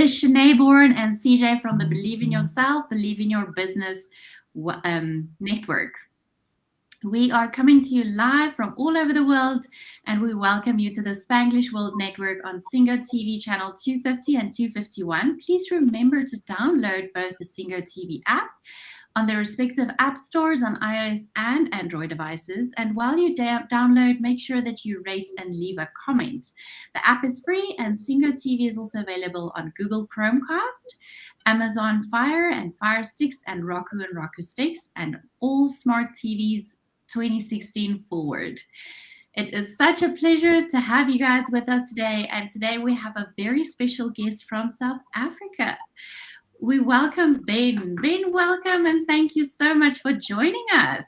is Shanei Born and CJ from the Believe in Yourself, Believe in Your Business network. We are coming to you live from all over the world, and we welcome you to the Spanglish World Network on Singo TV channel 250 and 251. Please remember to download both the Singo TV app on their respective app stores on iOS and Android devices. And while you download, make sure that you rate and leave a comment. The app is free, and Singo TV is also available on Google Chromecast, Amazon Fire and Fire Sticks, and Roku Sticks, and all smart TVs 2016 forward. It is such a pleasure to have you guys with us today. And today we have a very special guest from South Africa. We welcome Ben. Ben, welcome, and thank you so much for joining us.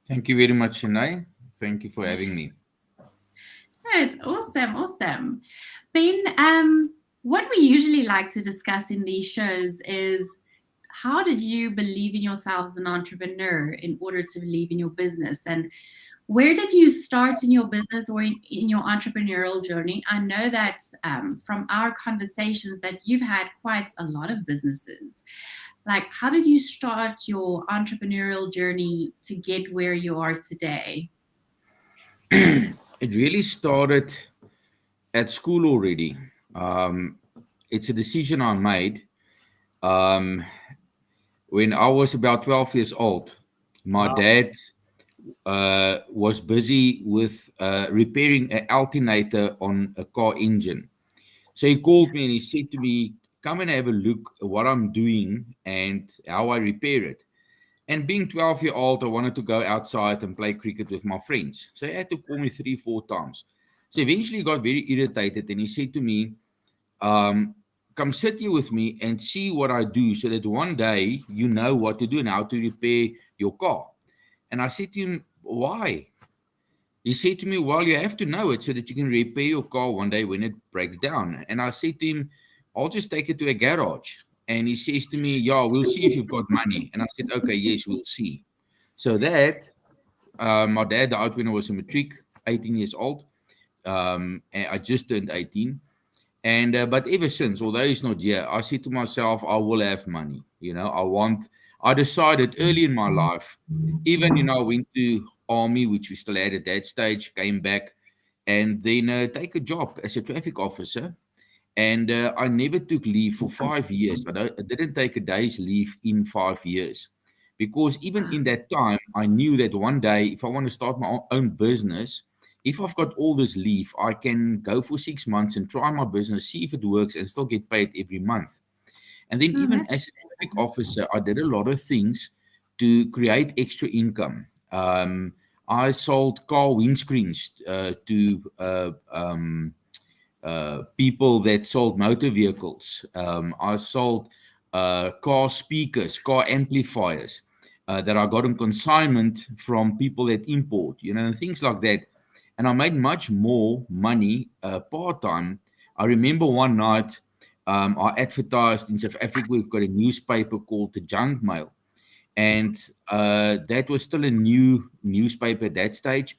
Thank you very much, Shanei. Thank you for having me. It's awesome. Ben, what we usually like to discuss in these shows is how did you believe in yourself as an entrepreneur in order to believe in your business? And where did you start in your business or in your entrepreneurial journey? I know that from our conversations that you've had quite a lot of businesses. Like, how did you start your entrepreneurial journey to get where you are today? It really started at school already. It's a decision I made when I was about 12 years old. My dad was busy with repairing an alternator on a car engine. So he called me and he said to me, come and have a look at what I'm doing and how I repair it. And being 12 years old, I wanted to go outside and play cricket with my friends. So he had to call me 3-4 times. So eventually he got very irritated and he said to me, come sit here with me and see what I do so that one day you know what to do and how to repair your car. And I said to him, why? He said to me, well, you have to know it so that you can repair your car one day when it breaks down. And I said to him, I'll just take it to a garage. And he says to me, yeah, we'll see if you've got money. And I said, okay, yes, we'll see. So that, my dad died when I was a matric, 18 years old. And I just turned 18. And but ever since, although he's not here, I said to myself, I will have money. I decided early in my life, even, I went to army, which we still had at that stage, came back, and then take a job as a traffic officer. And I never took leave for 5 years. I didn't take a day's leave in 5 years. Because even in that time, I knew that one day, if I want to start my own business, if I've got all this leave, I can go for 6 months and try my business, see if it works, and still get paid every month. And then even as a traffic officer, I did a lot of things to create extra income. I sold car windscreens to people that sold motor vehicles. I sold car speakers, car amplifiers that I got on consignment from people that import, and things like that. And I made much more money part-time. I remember one night I advertised in South Africa. We've got a newspaper called the Junk Mail. And that was still a new newspaper at that stage.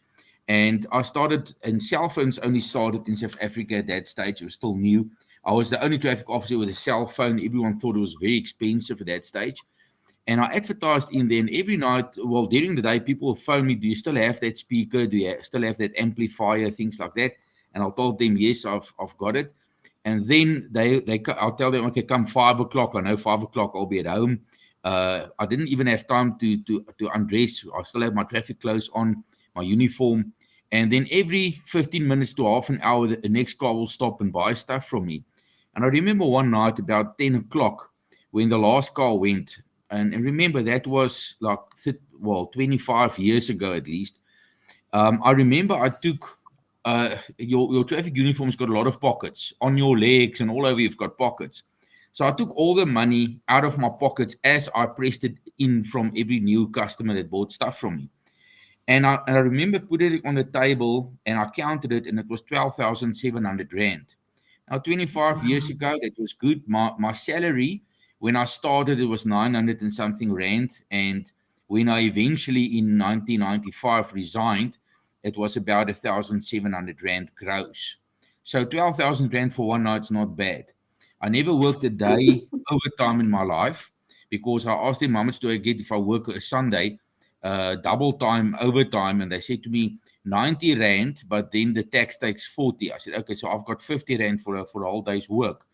And I started, and cell phones only started in South Africa at that stage. It was still new. I was the only traffic officer with a cell phone. Everyone thought it was very expensive at that stage. And I advertised in there, and every night, well, during the day, people will phone me, do you still have that speaker? Do you still have that amplifier? Things like that. And I'll tell them, yes, I've got it. And then I'll tell them, okay, come 5 o'clock. I know 5 o'clock I'll be at home. I didn't even have time to undress. I still have my traffic clothes on, my uniform. And then every 15 minutes to half an hour, the next car will stop and buy stuff from me. And I remember one night about 10 o'clock when the last car went. And remember, that was like, 25 years ago at least. I remember I took, your traffic uniform's got a lot of pockets. On your legs and all over you've got pockets. So I took all the money out of my pockets as I pressed it in from every new customer that bought stuff from me. And I remember putting it on the table and I counted it and it was 12,700 Rand. Now, 25 years ago, that was good. My salary, when I started, it was 900 and something Rand. And when I eventually in 1995 resigned, it was about 1,700 Rand gross. So 12,000 Rand for one night's not bad. I never worked a day overtime in my life because I asked them how much do I get if I work a Sunday, double time, overtime, and they said to me 90 rand, but then the tax takes 40. I said, okay, so I've got 50 rand for a whole day's work.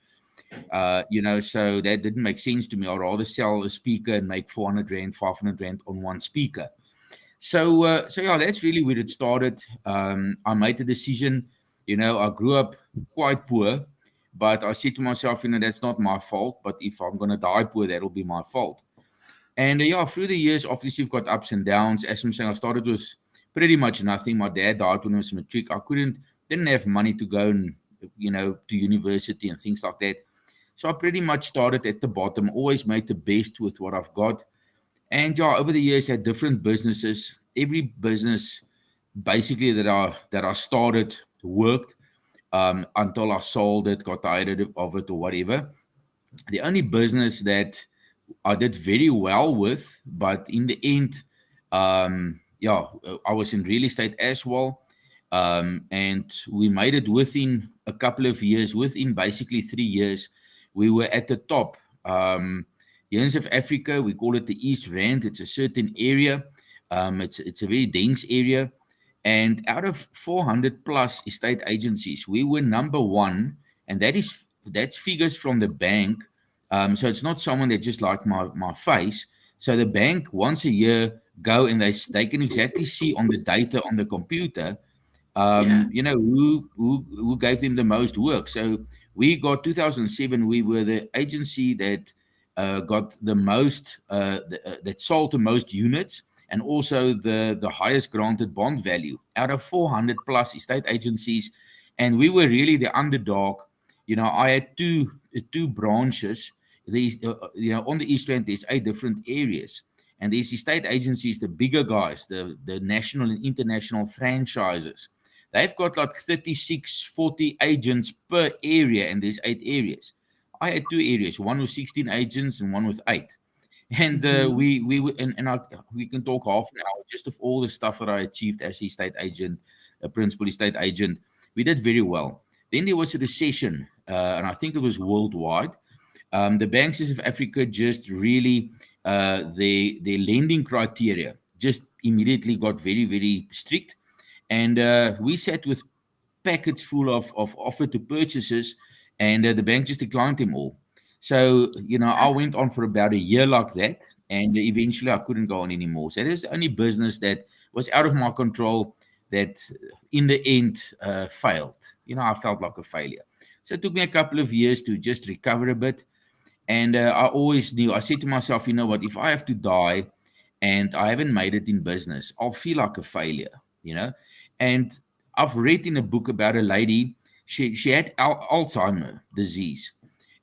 So that didn't make sense to me. I'd rather sell a speaker and make 400 rand, 500 rand on one speaker. So yeah, that's really where it started. I made a decision. I grew up quite poor, but I said to myself, that's not my fault. But if I'm gonna die poor, that'll be my fault. And yeah, through the years, obviously, you've got ups and downs. As I'm saying, I started with pretty much nothing. My dad died when I was matric. Didn't have money to go and to university and things like that. So I pretty much started at the bottom. Always made the best with what I've got. And yeah, over the years, had different businesses. Every business, basically that I started worked until I sold it, got tired of it, or whatever. The only business that I did very well with, but in the end, I was in real estate as well. And we made it within a couple of years, within basically 3 years, we were at the top. Here in South Africa, we call it the East Rand. It's a certain area. It's a very dense area. And out of 400 plus estate agencies, we were number one. And that's figures from the bank. So it's not someone that just like my face. So the bank once a year go and they can exactly see on the data on the computer, Yeah. who gave them the most work. So we got 2007. We were the agency that got the most that sold the most units and also the highest granted bond value out of 400 plus estate agencies, and we were really the underdog. I had two branches. These on the East Rand, there's 8 different areas. And these estate agencies, the bigger guys, the national and international franchises, they've got like 36, 40 agents per area, and there's 8 areas. I had 2 areas, one with 16 agents and one with 8. And Mhm. we can talk half an hour just of all the stuff that I achieved as a estate agent, a principal estate agent. We did very well. Then there was a recession, and I think it was worldwide. The banks of Africa just really their lending criteria just immediately got very, very strict, and we sat with packets full of offer to purchases, and the bank just declined them all. So I That's went on for about a year like that, and eventually I couldn't go on anymore. So that's the only business that was out of my control that in the end failed. I felt like a failure. So it took me a couple of years to just recover a bit. And I always knew, I said to myself, you know what, if I have to die and I haven't made it in business, I'll feel like a failure. And I've read in a book about a lady, she had Alzheimer disease,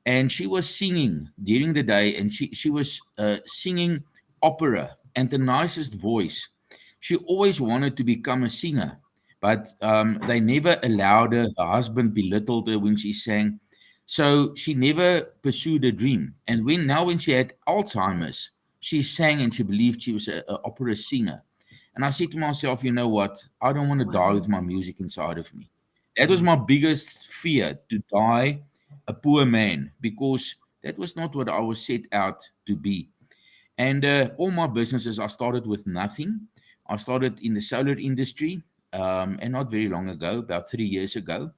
and she was singing during the day, and she was singing opera and the nicest voice. She always wanted to become a singer, but they never allowed her. Her husband belittled her when she sang, so she never pursued a dream. And when she had Alzheimer's, she sang and she believed she was a opera singer. And I said to myself, you know what? I don't want to die wow. with my music inside of me. That was my biggest fear, to die a poor man, because that was not what I was set out to be. And all my businesses, I started with nothing. I started in the solar industry, and not very long ago, about 3 years ago.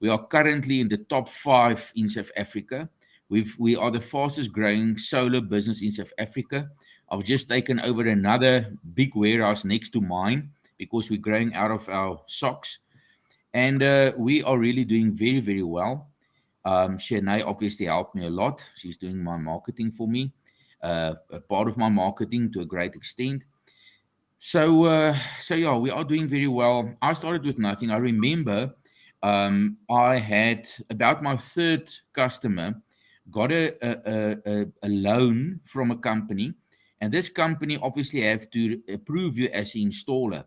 We are currently in the top 5 in South Africa. We are the fastest growing solar business in South Africa. I've just taken over another big warehouse next to mine because we're growing out of our socks, and we are really doing very, very well. Shanei obviously helped me a lot. She's doing my marketing for me, a part of my marketing to a great extent. So yeah, we are doing very well. I started with nothing. I remember I had about my third customer got a loan from a company, and this company obviously have to approve you as an installer.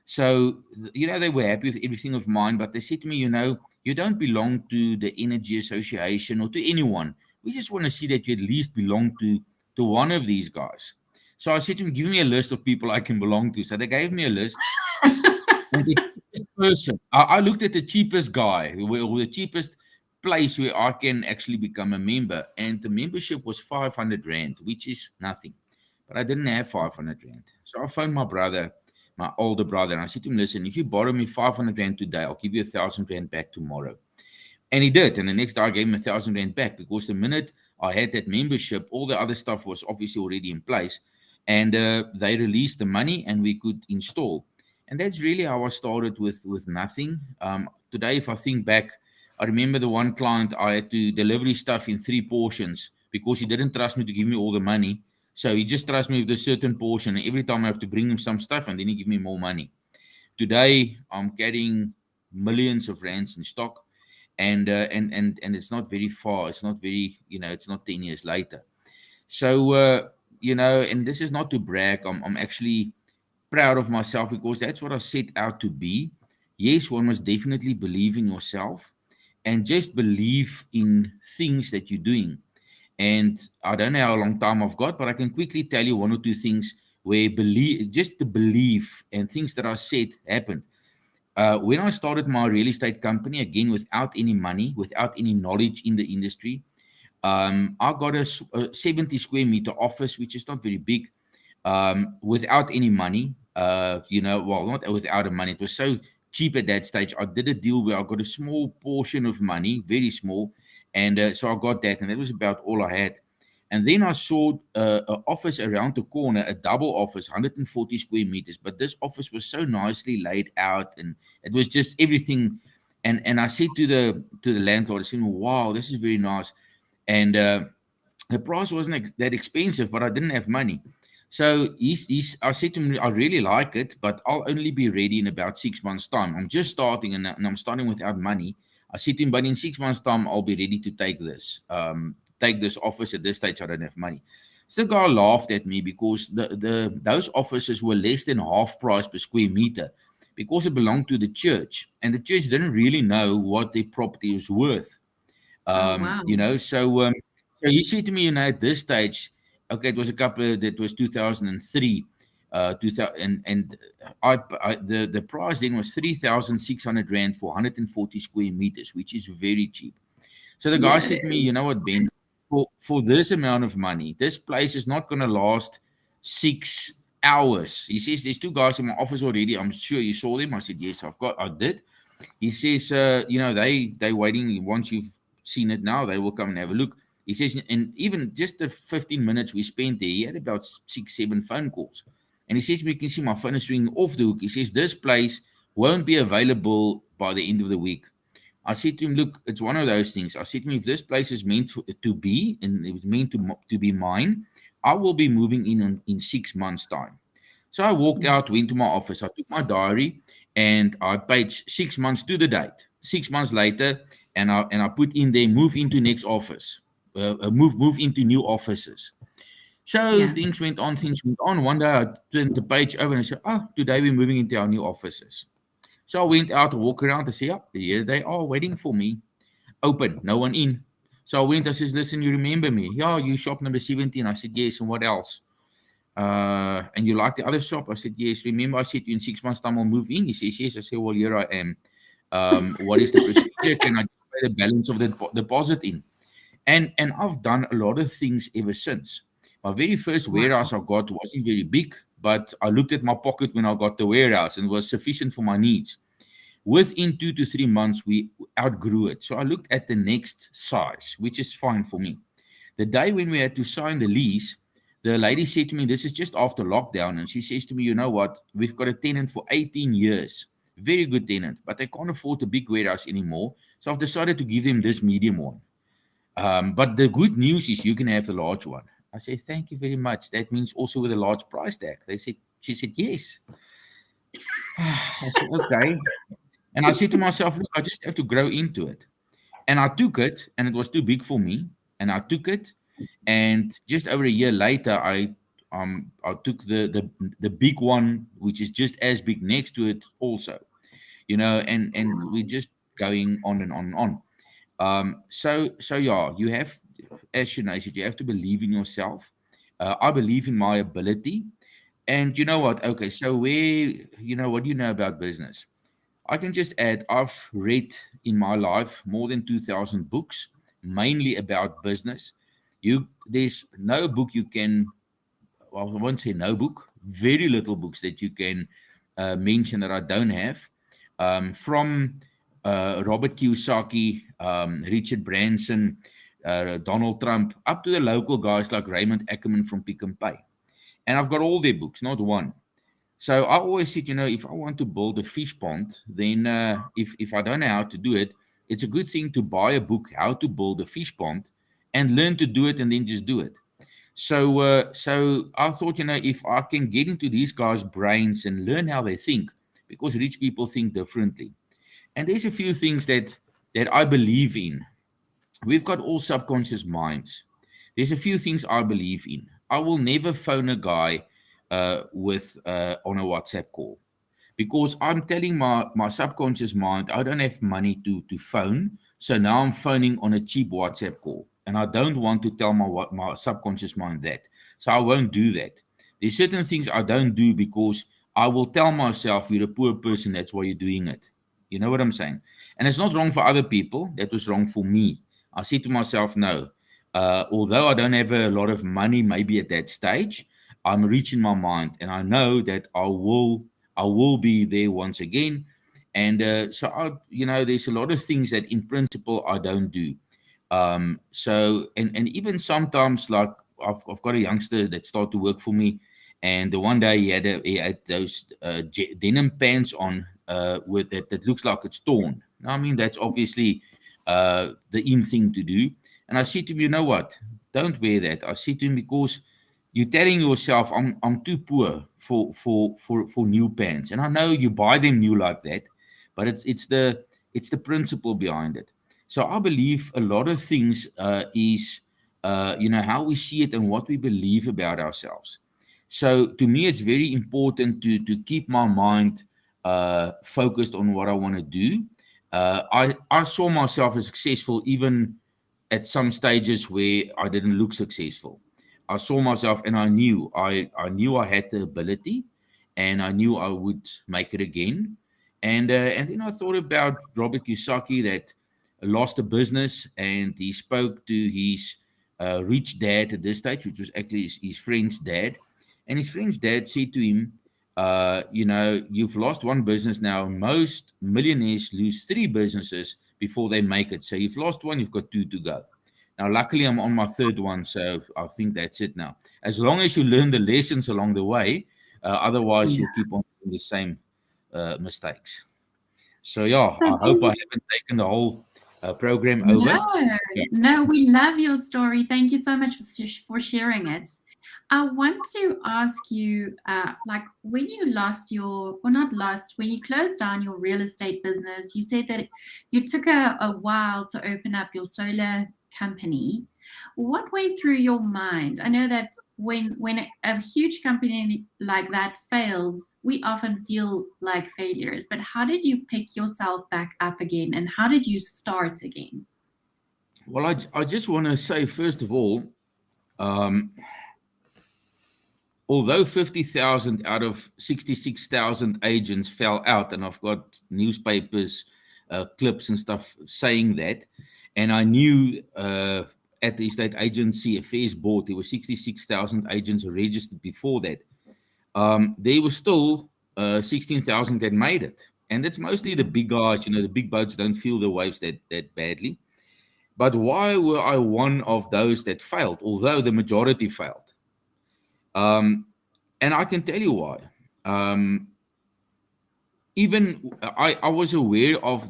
So, they were happy with everything of mine, but they said to me, you don't belong to the Energy Association or to anyone. We just want to see that you at least belong to one of these guys. So I said to him, give me a list of people I can belong to. So they gave me a list. And the cheapest person, I looked at the cheapest guy, or the cheapest place where I can actually become a member. And the membership was 500 Rand, which is nothing. But I didn't have 500 Rand. So I phoned my brother, my older brother, and I said to him, listen, if you borrow me 500 Rand today, I'll give you 1,000 Rand back tomorrow. And he did. And the next day I gave him 1,000 Rand back, because the minute I had that membership, all the other stuff was obviously already in place. And they released the money and we could install. And that's really how I started with nothing. Today, if I think back, I remember the one client, I had to deliver his stuff in 3 portions because he didn't trust me to give me all the money. So he just trusts me with a certain portion. And every time I have to bring him some stuff and then he give me more money. Today, I'm carrying millions of rands in stock, and it's not very far. It's not very, it's not 10 years later. So, and this is not to brag. I'm actually proud of myself because that's what I set out to be. Yes, one must definitely believe in yourself and just believe in things that you're doing. And I don't know how long time I've got, but I can quickly tell you one or two things where believe, just the belief and things that I said happened. When I started my real estate company, again, without any money, without any knowledge in the industry, I got a 70 square meter office, which is not very big, without any money. Well, not without the money. It was so cheap at that stage. I did a deal where I got a small portion of money, very small, and so I got that, and that was about all I had. And then I saw an office around the corner, a double office, 140 square meters. But this office was so nicely laid out, and it was just everything. And I said to the landlord, I said, "Wow, this is very nice." And the price wasn't that expensive, but I didn't have money. So I said to him, I really like it, but I'll only be ready in about 6 months' time. I'm just starting, and I'm starting without money. I said to him, but in 6 months' time, I'll be ready to take this office. At this stage, I don't have money. So the guy laughed at me because those offices were less than half price per square meter because it belonged to the church, and the church didn't really know what their property was worth. Oh, wow. So he said to me, at this stage, okay, it was that was 2003, 2000, and the price then was 3,600 Rand for 140 square meters, which is very cheap. So the guy Yeah, said to me, you know what, Ben, for this amount of money, this place is not going to last 6 hours. He says, there's 2 guys in my office already. I'm sure you saw them. I said, yes, I did. He says, they waiting. Once you've seen it now, they will come and have a look. He says, and even just the 15 minutes we spent there, he had about 6, 7 phone calls. And he says, we can see my phone is ringing off the hook. He says, this place won't be available by the end of the week. I said to him, look, it's one of those things. I said to him, if this place is meant to be, and it was meant to be mine, I will be moving in 6 months' time. So I walked out, went to my office. I took my diary and I paid 6 months to the date. 6 months later, and I put in there, move into next office, move into new offices. So yeah. things went on, things went on. One day I turned the page over and I said, today we're moving into our new offices. So I went out to walk around. I said, yeah, here they are waiting for me. Open, no one in. So I went, I said, listen, you remember me? Yeah, you shop number 17. I said, yes, and what else? And you like the other shop? I said, yes. Remember I said to you in 6 months' time I'll move in? He says, yes. I said, well, here I am. What is the procedure? Can I just pay the balance of the deposit in? And I've done a lot of things ever since. My very first Wow. warehouse I got wasn't very big, but I looked at my pocket when I got the warehouse and it was sufficient for my needs. Within 2 to 3 months, we outgrew it. So I looked at the next size, which is fine for me. The day when we had to sign the lease, the lady said to me, this is just after lockdown. And she says to me, you know what? We've got a tenant for 18 years. Very good tenant, but they can't afford a big warehouse anymore. So I've decided to give them this medium one. But the good news is you can have the large one. I said, thank you very much. That means also with a large price tag. She said, yes. I said, okay. And I said to myself, look, I just have to grow into it. And I took it, and it was too big for me. And I took it, and just over a year later, I took the big one, which is just as big next to it, also. And we're just going on and on and on. So yeah, you have, as Shanei said, you have to believe in yourself. I believe in my ability. And you know what? Okay, so what do you know about business? I can just add, I've read in my life more than 2,000 books, mainly about business. There's no book you can, well, I won't say no book, very little books that you can mention that I don't have. From Robert Kiyosaki, Richard Branson, Donald Trump, up to the local guys like Raymond Ackerman from Pick and Pay. And I've got all their books, not one. So I always said, if I want to build a fish pond, then if I don't know how to do it, it's a good thing to buy a book, How to Build a Fish Pond, and learn to do it and then just do it. So I thought, if I can get into these guys' brains and learn how they think, because rich people think differently. And there's a few things that I believe in. We've got all subconscious minds. There's a few things I believe in. I will never phone a guy with on a WhatsApp call, because I'm telling my subconscious mind I don't have money to phone, so now I'm phoning on a cheap WhatsApp call, and I don't want to tell my subconscious mind that, so I won't do that. There's certain things I don't do because I will tell myself you're a poor person, that's why you're doing it. You know what I'm saying? And it's not wrong for other people. That was wrong for me. I said to myself, no. Although I don't have a lot of money, maybe at that stage, I'm reaching my mind, and I know that I will be there once again. And so there's a lot of things that in principle I don't do. And even sometimes, like I've got a youngster that started to work for me, and the one day he had those denim pants on with that looks like it's torn. Now, I mean, that's obviously the in thing to do. And I said to him, you know what? Don't wear that. I said to him, because you're telling yourself I'm too poor for new pants. And I know you buy them new like that, but it's the principle behind it. So I believe a lot of things is how we see it and what we believe about ourselves. So to me, it's very important to keep my mind focused on what I want to do. I saw myself as successful even at some stages where I didn't look successful. I saw myself, and I knew I had the ability, and I knew I would make it again. And then I thought about Robert Kiyosaki, that lost a business, and he spoke to his rich dad at this stage, which was actually his friend's dad. And his friend's dad said to him, you've lost one business now. Most millionaires lose three businesses before they make it. So you've lost one, you've got two to go. Now, luckily, I'm on my third one, so I think that's it now. As long as you learn the lessons along the way, otherwise Yeah. you'll keep on doing the same mistakes. So yeah, So I hope I then, haven't taken the whole program over. no, no, we love your story. Thank you so much for sharing it. I want to ask you, like when you lost your, or not lost, when you closed down your real estate business, you said that you took a while to open up your solar company. What went through your mind? I know that when a huge company like that fails, we often feel like failures. But how did you pick yourself back up again, and how did you start again? Well, I just want to say, first of all, um, although 50,000 out of 66,000 agents fell out, and I've got newspapers, clips and stuff saying that, and I knew at the estate agency affairs board there were 66,000 agents registered before that. There were still 16,000 that made it, and it's mostly the big guys. The big boats don't feel the waves that badly. But why were I one of those that failed, although the majority failed? Um, and I can tell you why. Um, Even I was aware of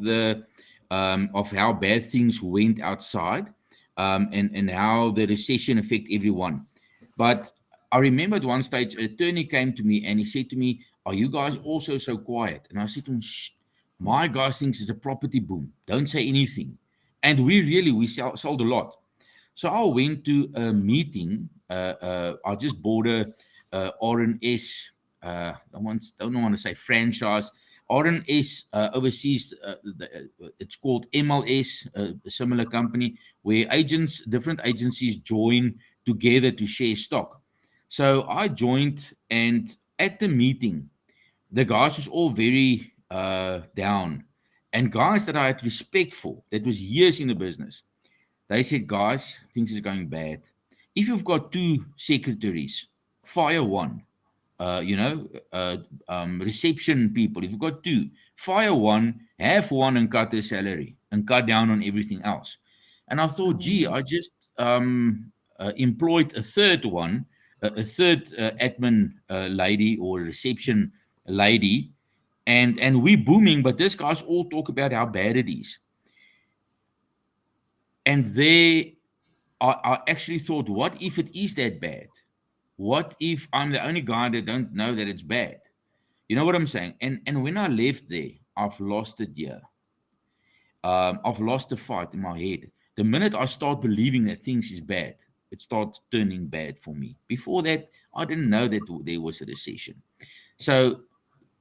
how bad things went outside, and how the recession affect everyone. But I remember at one stage, an attorney came to me and he said to me, "Are you guys also so quiet?" And I said to him, "Shh, my guys thinks it's a property boom. Don't say anything." And we sold a lot. So I went to a meeting. I just bought a R&S. Don't want to say franchise. R&S overseas. It's called MLS, a similar company where different agencies join together to share stock. So I joined, and at the meeting, the guys was all very down. And guys that I had respect for, that was years in the business, they said, guys, things is going bad. If you've got two secretaries, fire one. You know, reception people, if you've got two, fire one, have one and cut their salary and cut down on everything else. And I thought, gee, I just employed a third one, a third admin lady or reception lady, and we booming, but this guys all talk about how bad it is. And they, I actually thought, what if it is that bad? What if I'm the only guy that don't know that it's bad? You know what I'm saying? And when I left there, I've lost it. Yeah, I've lost the fight in my head. The minute I start believing that things is bad, it starts turning bad for me. Before that, I didn't know that there was a recession. So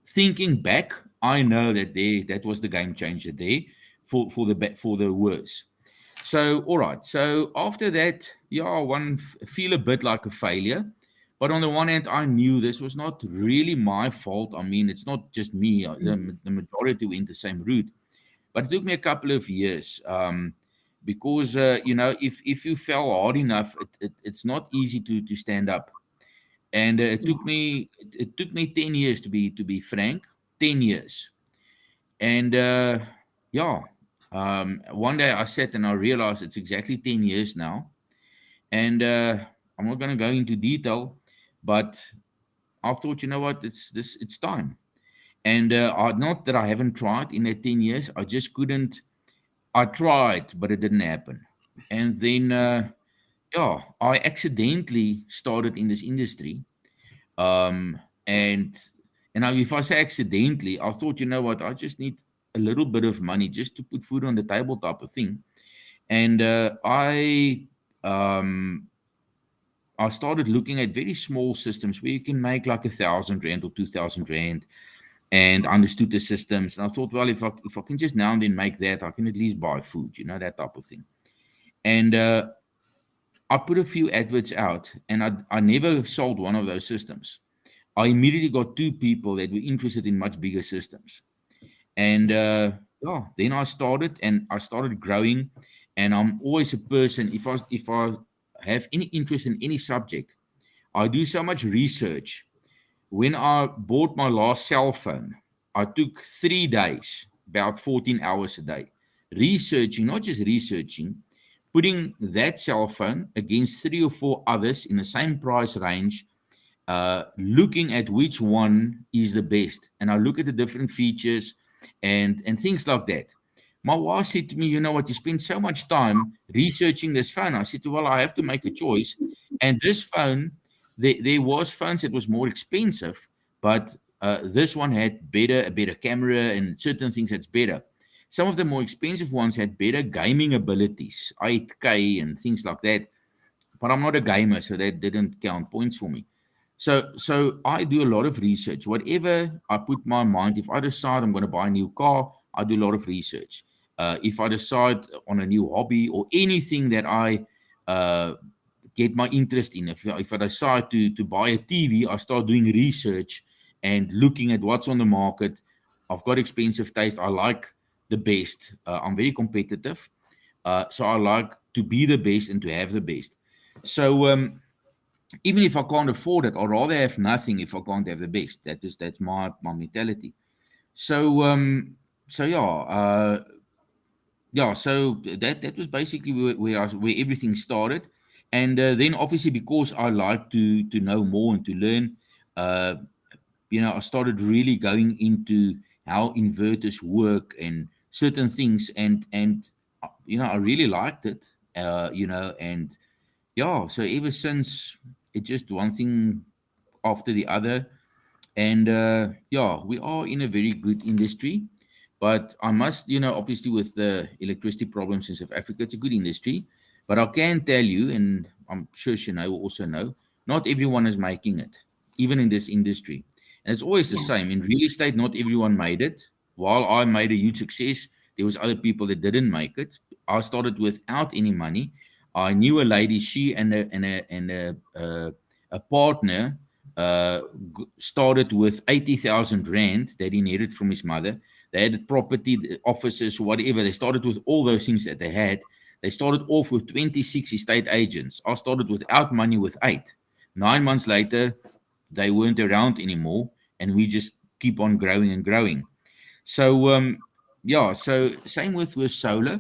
thinking back, I know that that was the game changer there for the worse. So all right. So after that, yeah, one feel a bit like a failure. But on the one hand, I knew this was not really my fault. I mean, it's not just me. The majority went the same route. But it took me a couple of years because, you know, if you fell hard enough, it's not easy to stand up. And it took me 10 years to be frank, 10 years. And yeah, one day I sat and I realized it's exactly 10 years now. And I'm not going to go into detail, but I thought, you know what, it's time. And not that I haven't tried in that 10 years, I just couldn't. I tried, but it didn't happen. And then, yeah, I accidentally started in this industry. Um, and if I say accidentally, I thought, you know what, I just need a little bit of money just to put food on the table, type of thing. And I started looking at very small systems where you can make like 1,000 rand or 2,000 rand, and understood the systems. And I thought, well, if I can just now and then make that, I can at least buy food, you know, that type of thing. And I put a few adverts out, and I never sold one of those systems. I immediately got two people that were interested in much bigger systems. And yeah, then I started growing. And I'm always a person, if I have any interest in any subject, I do so much research. When I bought my last cell phone, I took 3 days, about 14 hours a day, researching, not just researching, putting that cell phone against three or four others in the same price range, looking at which one is the best. And I look at the different features and things like that. My wife said to me, you know what, you spend so much time researching this phone. I said, well, I have to make a choice. And this phone, there was phones that was more expensive, but this one had a better camera and certain things that's better. Some of the more expensive ones had better gaming abilities, 8K and things like that. But I'm not a gamer, so that didn't count points for me. So I do a lot of research. Whatever I put my mind, if I decide I'm going to buy a new car, I do a lot of research. If I decide on a new hobby or anything that I get my interest in, if I decide to buy a TV, I start doing research and looking at what's on the market. I've got expensive taste. I like the best. I'm very competitive. So I like to be the best and to have the best. So even if I can't afford it, I'd rather have nothing if I can't have the best. That's my mentality. So so yeah, yeah. So that was basically where everything started, and then obviously because I like to know more and to learn, uh, you know, I started really going into how inverters work and certain things, and you know, I really liked it, you know, and yeah, so ever since it just one thing after the other. And yeah, we are in a very good industry. But I must, you know, obviously with the electricity problems in South Africa, it's a good industry. But I can tell you, and I'm sure Shanei will also know, not everyone is making it, even in this industry. And it's always the Yeah. same. In real estate, not everyone made it. While I made a huge success, there was other people that didn't make it. I started without any money. I knew a lady, she and a partner uh, started with 80,000 rand that he inherited from his mother. They had property, offices, whatever. They started with all those things that they had. They started off with 26 estate agents. I started without money with 8. 9 months later, they weren't around anymore, and we just keep on growing and growing. So yeah, so same with solar.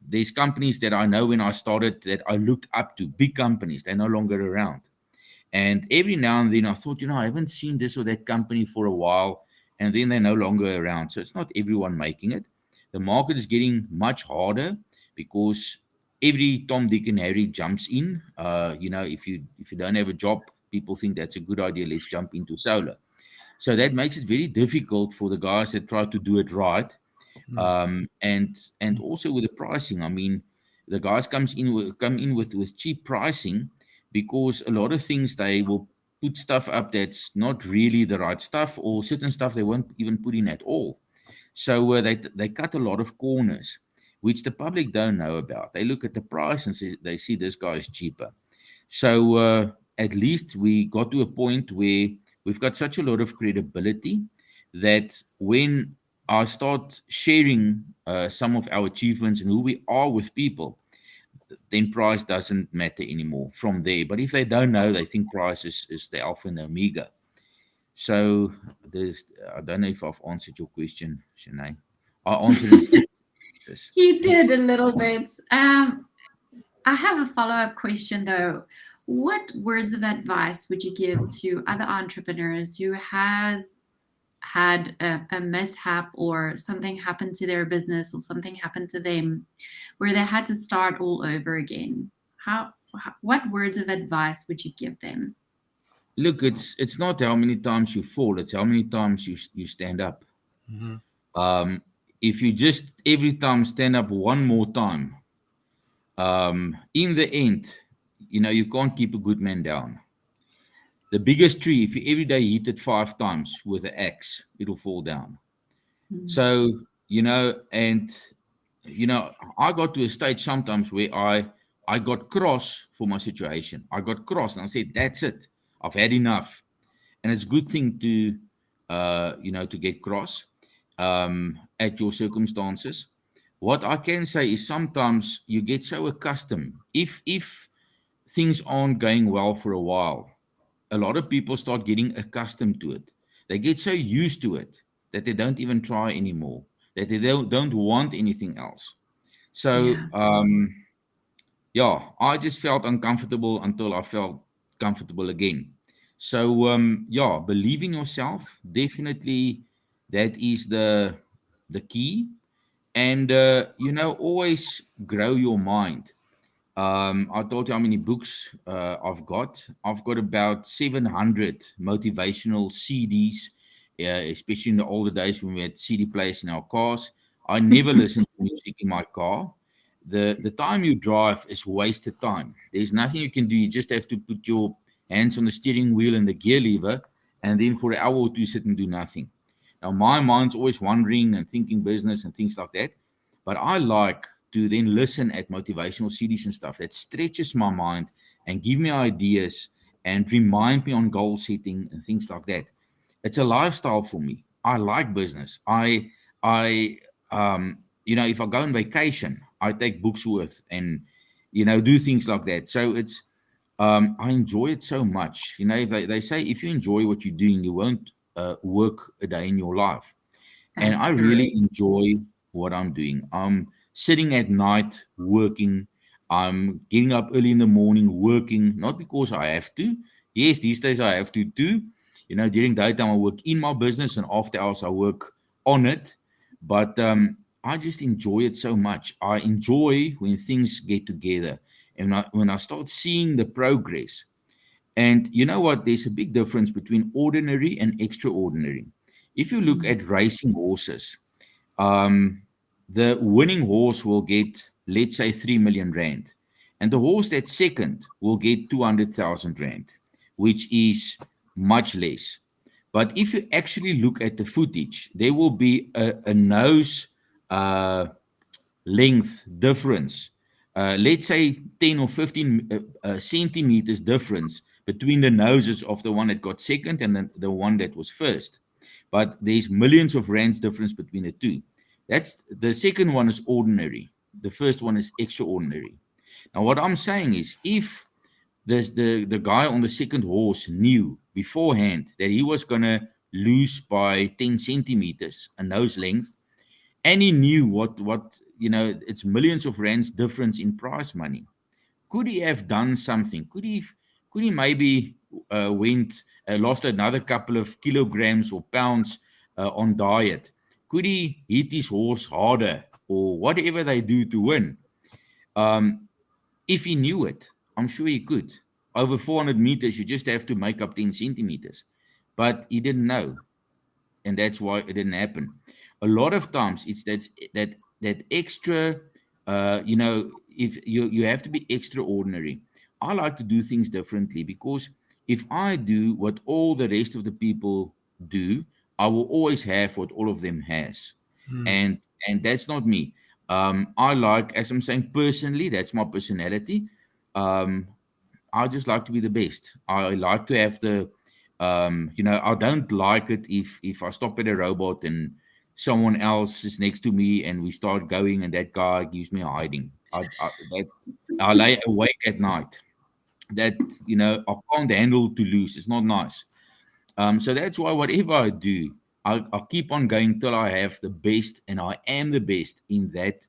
There's companies that I know when I started that I looked up to, big companies. They're no longer around. And every now and then I thought, I haven't seen this or that company for a while, and then they're no longer around. So it's not everyone making it. The market is getting much harder because every Tom, Dick, and Harry jumps in. If you don't have a job, people think that's a good idea. Let's jump into solar. So that makes it very difficult for the guys that try to do it right. And also with the pricing. I mean, the guys come in with cheap pricing because a lot of things they will put stuff up that's not really the right stuff, or certain stuff they won't even put in at all. So they cut a lot of corners, which the public don't know about. They look at the price and they see this guy is cheaper. So at least we got to a point where we've got such a lot of credibility that when I start sharing some of our achievements and who we are with people, then price doesn't matter anymore from there. But if they don't know, they think price is the alpha and omega. So I don't know if I've answered your question, Shanei. I answered in four sentences. You did a little bit. I have a follow-up question though. What words of advice would you give to other entrepreneurs who has had a mishap or something happened to their business or something happened to them where they had to start all over again? What words of advice would you give them? Look, it's not how many times you fall; it's how many times you stand up. Mhm. Um, if you just every time stand up one more time, in the end, you can't keep a good man down. The biggest tree, if you every day hit it 5 times with an axe, it'll fall down. Mm. So, and I got to a stage sometimes where I got cross for my situation. I got cross and I said, that's it. I've had enough. And it's a good thing to get cross at your circumstances. What I can say is sometimes you get so accustomed. If things aren't going well for a while, a lot of people start getting accustomed to it. They get so used to it that they don't even try anymore, that they don't want anything else. So, Yeah. yeah, I just felt uncomfortable until I felt comfortable again. So, yeah, believe in yourself. Definitely, that is the key. And, always grow your mind. I told you how many books I've got. I've got about 700 motivational CDs, especially in the older days when we had CD players in our cars. I never listened to music in my car. The time you drive is wasted time. There's nothing you can do. You just have to put your hands on the steering wheel and the gear lever, and then for an hour or two sit and do nothing. Now my mind's always wandering and thinking business and things like that. But I like to then listen at motivational CDs and stuff that stretches my mind and give me ideas and remind me on goal setting and things like that. It's a lifestyle for me. I like business. If I go on vacation, I take books worth and do things like that. So I enjoy it so much. If they say if you enjoy what you're doing, you won't work a day in your life. And That's I really correct. enjoy what I'm doing. I'm sitting at night working. I'm getting up early in the morning working, not because I have to. Yes, these days I have to too. During daytime I work in my business and after hours I work on it. But I just enjoy it so much. I enjoy when things get together and when I start seeing the progress. And you know what? There's a big difference between ordinary and extraordinary. If you look Mm. at racing horses, um, the winning horse will get, let's say, 3 million rand. And the horse that's second will get 200,000 rand, which is much less. But if you actually look at the footage, there will be a nose uh, length difference. Let's say 10 or 15 centimeters difference between the noses of the one that got second and the one that was first. But there's millions of rands difference between the two. That's the second one is ordinary. The first one is extraordinary. Now, what I'm saying is, if the guy on the second horse knew beforehand that he was gonna lose by 10 centimeters a nose length, and he knew what it's millions of rands difference in prize money. Could he have done something? Could he maybe went lost another couple of kilograms or pounds on diet? Could he hit his horse harder or whatever they do to win? Um, if he knew it, I'm sure he could. Over 400 meters, you just have to make up 10 centimeters. But he didn't know, and that's why it didn't happen. A lot of times, it's that extra. If you have to be extraordinary. I like to do things differently because if I do what all the rest of the people do, I will always have what all of them has, and that's not me. I like, as I'm saying personally, that's my personality. Um, I just like to be the best. I like to have the, I don't like it if I stop at a robot and someone else is next to me and we start going and that guy gives me a hiding. I lay awake at night. That I can't handle to lose. It's not nice. So that's why whatever I do, I'll keep on going till I have the best, and I am the best in that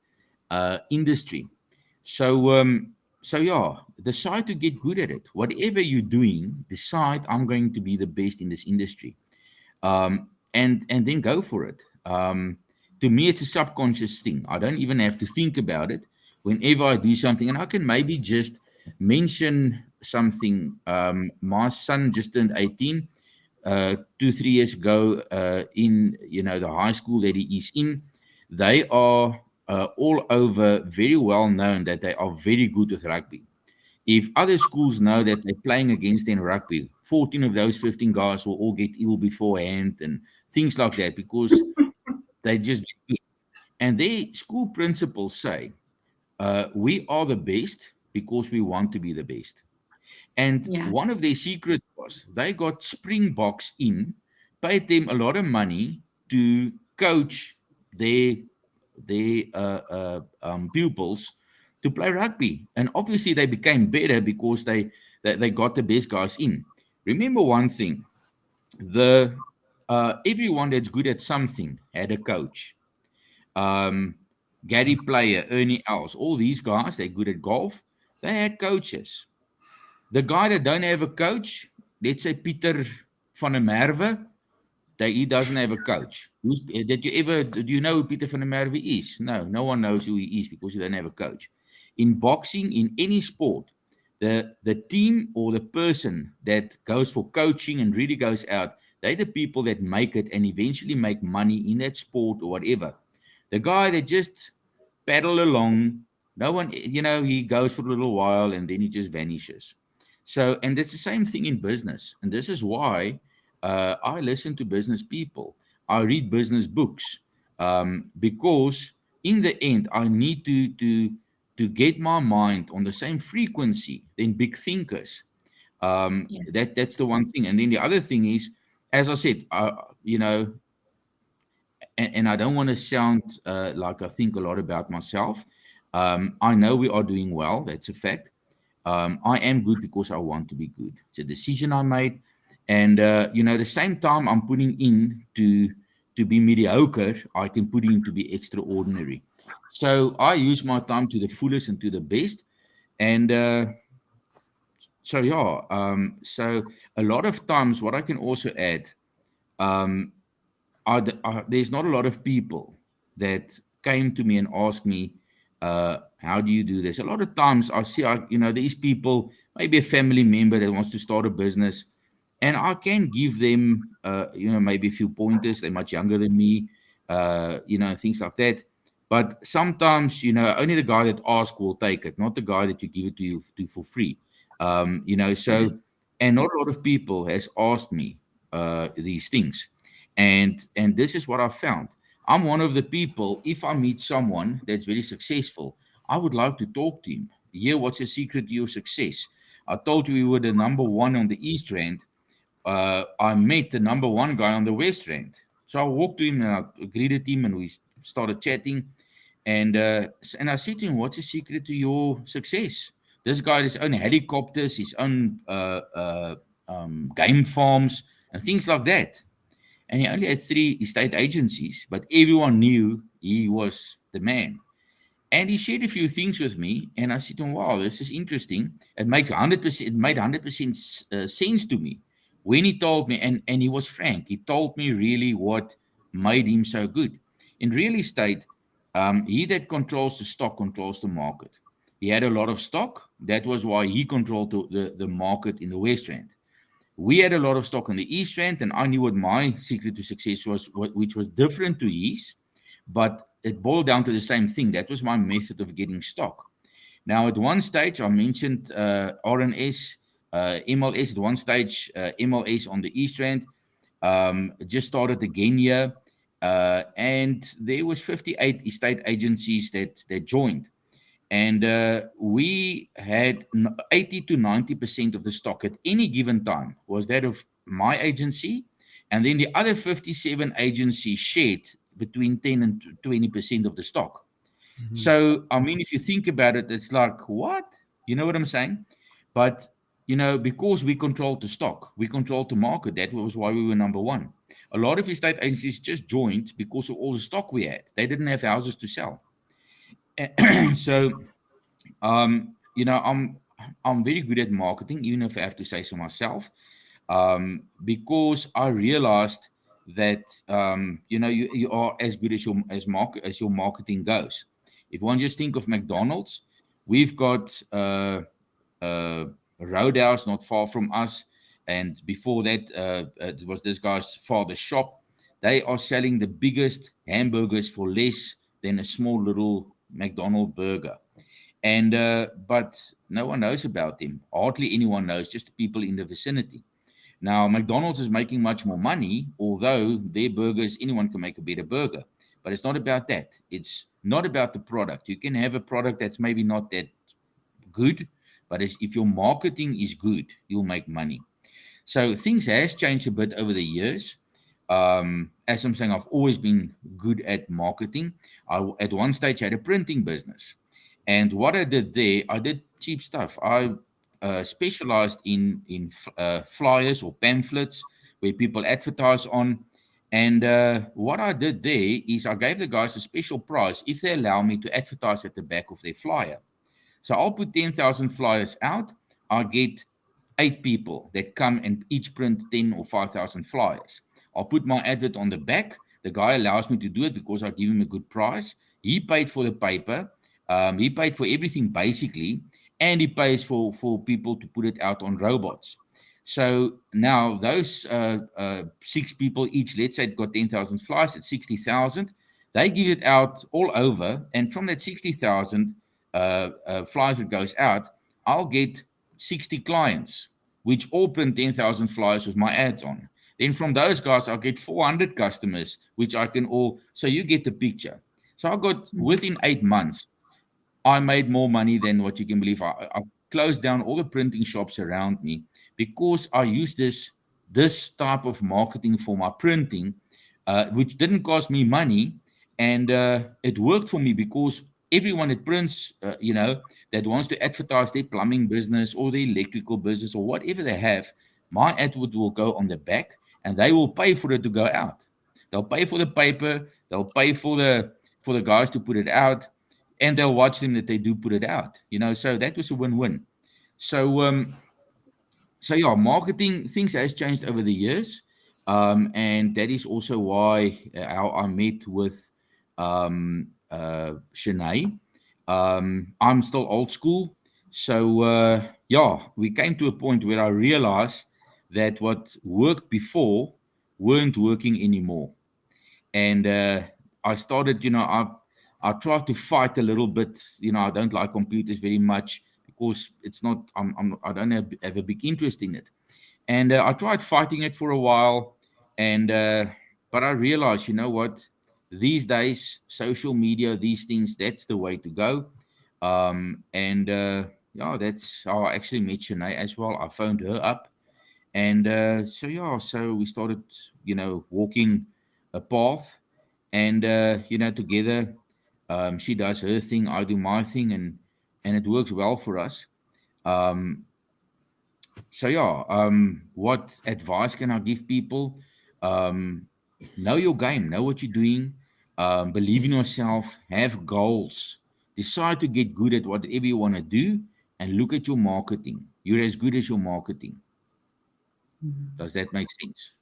industry. So, so yeah, decide to get good at it. Whatever you're doing, decide I'm going to be the best in this industry, and then go for it. To me, it's a subconscious thing. I don't even have to think about it whenever I do something, and I can maybe just mention something. My son just turned 18 2 3 years ago in the high school that he is in. They are all over very well known that they are very good with rugby. If other schools know that they're playing against in rugby, 14 of those 15 guys will all get ill beforehand and things like that because they just get good. And their school principals say, we are the best because we want to be the best. And Yeah. one of their secrets was they got Springboks in, paid them a lot of money to coach their pupils to play rugby, and obviously they became better because they got the best guys in. Remember one thing: the everyone that's good at something had a coach. Um, Gary Player, Ernie Els, all these guys, they're good at golf. They had coaches. The guy that don't have a coach, let's say Pieter van der Merwe, that he doesn't have a coach. Do you know who Pieter van der Merwe is? No, no one knows who he is because he don't have a coach. In boxing, in any sport, the team or the person that goes for coaching and really goes out, they're the people that make it and eventually make money in that sport or whatever. The guy that just paddle along, no one, he goes for a little while and then he just vanishes. So, and it's the same thing in business. And this is why I listen to business people. I read business books because in the end, I need to get my mind on the same frequency than big thinkers. Yeah. That's the one thing. And then the other thing is, as I said, and I don't want to sound like I think a lot about myself. I know we are doing well. That's a fact. I am good because I want to be good. It's a decision I made, and the same time I'm putting in to be mediocre, I can put in to be extraordinary. So I use my time to the fullest and to the best, and so yeah. So a lot of times, what I can also add. Um, there's not a lot of people that came to me and asked me, how do you do this? A lot of times I see, these people, maybe a family member that wants to start a business, and I can give them, maybe a few pointers. They're much younger than me, things like that. But sometimes, only the guy that asks will take it, not the guy that you give it to for free. Yeah. So, and not a lot of people has asked me these things, and this is what I found. I'm one of the people, if I meet someone that's very successful, I would like to talk to him, hear what's the secret to your success. I told you we were the number one on the East Rand. I met the number one guy on the West Rand. So I walked to him and I greeted him and we started chatting. And I said to him, "What's the secret to your success?" This guy has his own helicopters, his own game farms, and things like that. And he only had 3 estate agencies, but everyone knew he was the man. And he shared a few things with me, and I said to him, "Wow, this is interesting. It makes 100%. It made 100% sense to me when he told me." And he was frank. He told me really what made him so good. In real estate, he that controls the stock controls the market. He had a lot of stock. That was why he controlled the market in the West Rand. We had a lot of stock on the East Rand, and I knew what my secret to success was, which was different to his, but it boiled down to the same thing. That was my method of getting stock. Now, at one stage, I mentioned RNS, MLS. At one stage, MLS on the East Rand just started again here, and there was 58 estate agencies that joined. And we had 80 to 90% of the stock at any given time was that of my agency. And then the other 57 agencies shared between 10 and 20% of the stock. So, I mean, if you think about it, it's like, what? You know what I'm saying? But, because we controlled the stock, we controlled the market. That was why we were number one. A lot of estate agencies just joined because of all the stock we had. They didn't have houses to sell. So, I'm very good at marketing, even if I have to say so myself, because I realized that you are as good as your marketing goes. If one just think of McDonald's, we've got Roadhouse not far from us, and before that, it was this guy's father's shop. They are selling the biggest hamburgers for less than a small little McDonald burger. And but no one knows about them. Hardly anyone knows, just the people in the vicinity. Now, McDonald's is making much more money, although their burgers, anyone can make a better burger. But it's not about that. It's not about the product. You can have a product that's maybe not that good, but if your marketing is good, you'll make money. So things has changed a bit over the years. As I'm saying, I've always been good at marketing. I at one stage had a printing business, and what I did there, I did cheap stuff. I specialized in flyers or pamphlets where people advertise on. And what I did there is I gave the guys a special price if they allow me to advertise at the back of their flyer. So I'll put 10,000 flyers out. I get 8 people that come and each print 10 or 5,000 flyers. I'll put my advert on the back. The guy allows me to do it because I give him a good price. He paid for the paper. He paid for everything basically, and he pays for people to put it out on robots. So now those 6 people each, let's say, it got 10,000 flyers at 60,000. They give it out all over, and from that 60,000 flyers that goes out, I'll get 60 clients, which all print 10,000 flyers with my ads on. Then from those guys, I'll get 400 customers, which I can all. So you get the picture. So I got within 8 months, I made more money than what you can believe. I closed down all the printing shops around me because I used this type of marketing for my printing, which didn't cost me money, and it worked for me because everyone that prints, that wants to advertise their plumbing business or their electrical business or whatever they have, my advert will go on the back, and they will pay for it to go out. They'll pay for the paper. They'll pay for the guys to put it out, and they'll watch them that they do put it out. So that was a win-win. So yeah, marketing things has changed over the years, and that is also why how I met with Shanei. I'm still old school, so yeah, we came to a point where I realized that what worked before weren't working anymore, and I started, I tried to fight a little bit. I don't like computers very much because it's not. I don't have a big interest in it, and I tried fighting it for a while, and but I realized, you know what? These days, social media, these things, that's the way to go. And yeah, that's how I actually met Shanei as well. I phoned her up, and so yeah, so we started, walking a path, and together, she does her thing, I do my thing, and it works well for us. Um, so yeah, what advice can I give people? Um, know your game, know what you're doing, believe in yourself, have goals, decide to get good at whatever you want to do, and look at your marketing. You're as good as your marketing. Mhm. Does that make sense?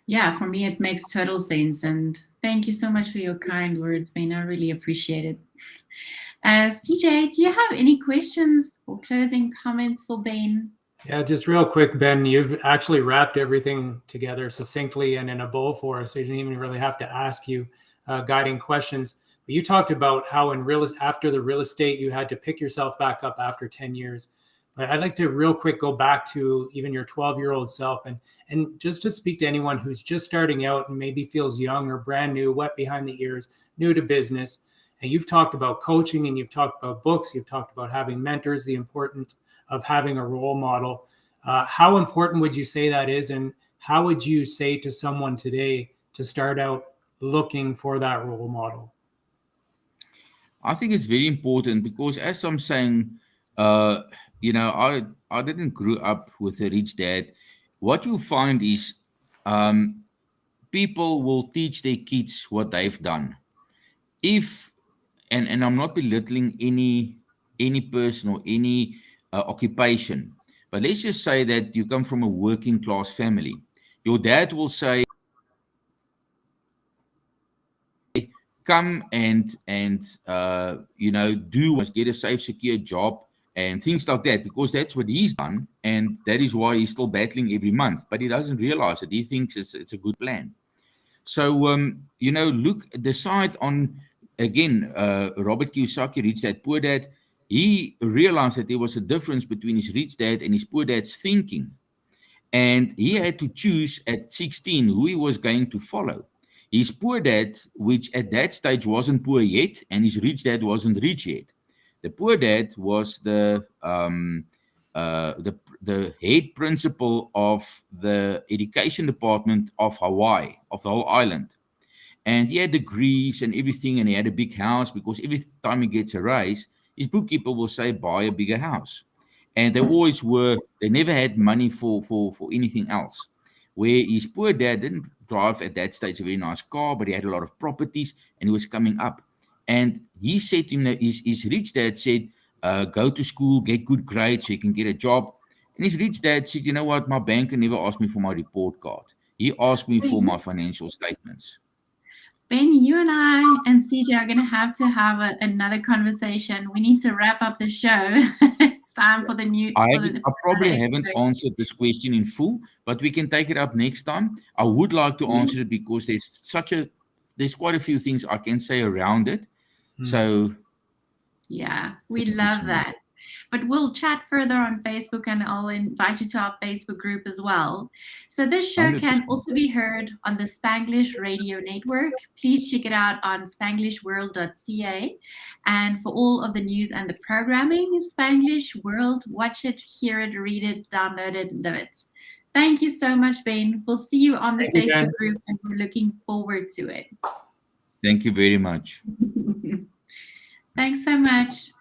Yeah, for me, it makes total sense. And thank you so much for your kind words, Ben. I really appreciate it. CJ, do you have any questions or closing comments for Ben? Yeah, just real quick, Ben, you've actually wrapped everything together succinctly and in a bow for us. So you didn't even really have to ask you guiding questions. But you talked about how after the real estate, you had to pick yourself back up after 10 years. But I'd like to real quick go back to even your 12-year-old self and just to speak to anyone who's just starting out and maybe feels young or brand new, wet behind the ears, new to business. And you've talked about coaching and you've talked about books, you've talked about having mentors, the importance of having a role model. How important would you say that is? And how would you say to someone today to start out looking for that role model? I think it's very important because, as I'm saying, uh, I didn't grow up with a rich dad. What you find is, um, people will teach their kids what they've done. If and I'm not belittling any person or any occupation, but let's just say that you come from a working class family. Your dad will say, come and do what you must, get a safe secure job and things like that, because that's what he's done, and that is why he's still battling every month, but he doesn't realize it. He thinks it's a good plan. So look, decide on, again, Robert Kiyosaki, Rich Dad Poor Dad. He realized that there was a difference between his rich dad and his poor dad's thinking, and he had to choose at 16 who he was going to follow. His poor dad, which at that stage wasn't poor yet, and his rich dad wasn't rich yet. The poor dad was the head principal of the education department of Hawaii, of the whole island, and he had degrees and everything, and he had a big house, because every time he gets a raise, his bookkeeper will say, buy a bigger house. And they never had money for anything else. Where his poor dad didn't drive at that stage a very nice car, but he had a lot of properties, and he was coming up. And he said to him that his rich dad said, go to school, get good grades so you can get a job. And his rich dad said, you know what, my banker never asked me for my report card. He asked me for my financial statements. Ben, you and I and CJ are going to have another conversation. We need to wrap up the show. It's time for the new I for haven't, the I for probably another haven't episode. answered this question in full, but we can take it up next time. I would like to answer it because there's quite a few things I can say around it. So Yeah, we thank you, love Shanei. that. But we'll chat further on Facebook, and I'll invite you to our Facebook group as well. So this show can 100%. also be heard on the Spanglish Radio Network. Please check it out on spanglishworld.ca. And for all of the news and the programming, Spanglish World, watch it, hear it, read it, download it, live it. Thank you so much, Ben. We'll see you on the Thank you, Facebook Ben. group, and we're looking forward to it. Thank you very much. Thanks so much.